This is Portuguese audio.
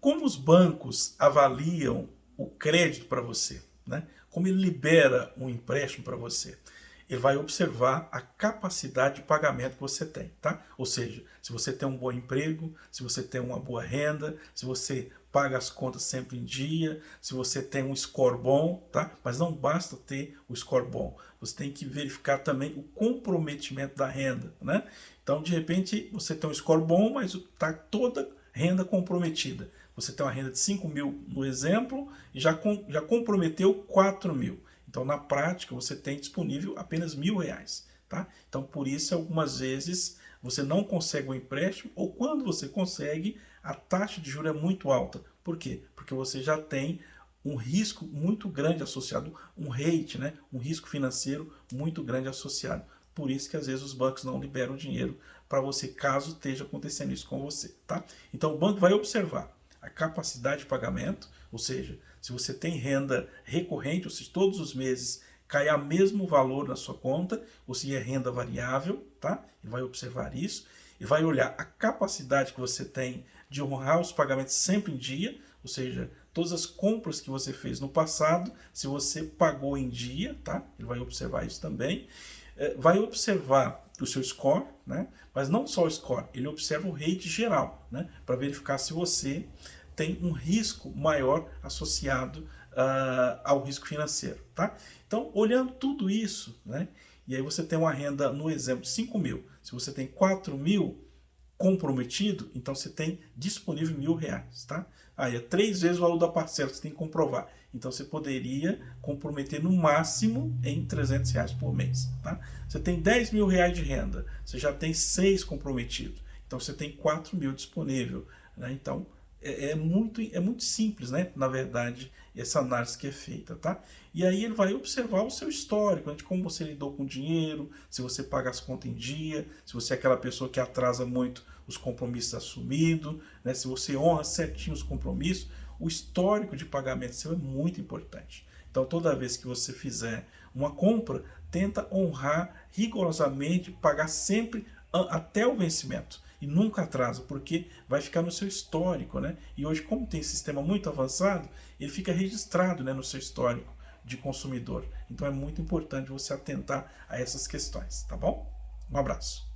Como os bancos avaliam o crédito para você, né? Como ele libera um empréstimo para você? Ele vai observar a capacidade de pagamento que você tem, tá? Ou seja, se você tem um bom emprego, se você tem uma boa renda, se você paga as contas sempre em dia, se você tem um score bom, tá? Mas não basta ter o score bom, você tem que verificar também o comprometimento da renda, né? Então, de repente, você tem um score bom, mas está toda renda comprometida. Você tem uma renda de 5 mil no exemplo e já comprometeu 4 mil. Então, na prática, você tem disponível apenas R$ 1.000. Tá? Então, por isso, algumas vezes, você não consegue um empréstimo, ou quando você consegue, a taxa de juros é muito alta. Por quê? Porque você já tem um risco muito grande associado, um rate, né? Um risco financeiro muito grande associado. Por isso que às vezes os bancos não liberam dinheiro para você, caso esteja acontecendo isso com você. Tá? Então, o banco vai observar a capacidade de pagamento, ou seja, se você tem renda recorrente, ou seja, todos os meses cai a mesmo valor na sua conta, ou se é renda variável, tá? Ele vai observar isso e vai olhar a capacidade que você tem de honrar os pagamentos sempre em dia, ou seja, todas as compras que você fez no passado, se você pagou em dia, tá? Ele vai observar isso também. Vai observar o seu score, né? Mas não só o score, ele observa o rate geral, né? Para verificar se você tem um risco maior associado ao risco financeiro, tá? Então, olhando tudo isso, né? E aí você tem uma renda, no exemplo, de 5 mil. Se você tem 4 mil comprometido, então você tem disponível R$ 1.000, tá? Aí é 3 vezes o valor da parcela que você tem que comprovar. Então você poderia comprometer no máximo em R$ 300 por mês, tá? Você tem R$ 10.000 de renda, você já tem 6 comprometidos, então você tem 4 mil disponível, né? Então é muito simples, né? Na verdade, essa análise que é feita, tá? E aí ele vai observar o seu histórico, né? De como você lidou com o dinheiro, se você paga as contas em dia, se você é aquela pessoa que atrasa muito os compromissos assumidos, né? Se você honra certinho os compromissos, o histórico de pagamento seu é muito importante. Então, toda vez que você fizer uma compra, tenta honrar rigorosamente, pagar sempre até o vencimento. E nunca atrasa, porque vai ficar no seu histórico, né? E hoje, como tem sistema muito avançado, ele fica registrado, né, no seu histórico de consumidor. Então é muito importante você atentar a essas questões, tá bom? Um abraço.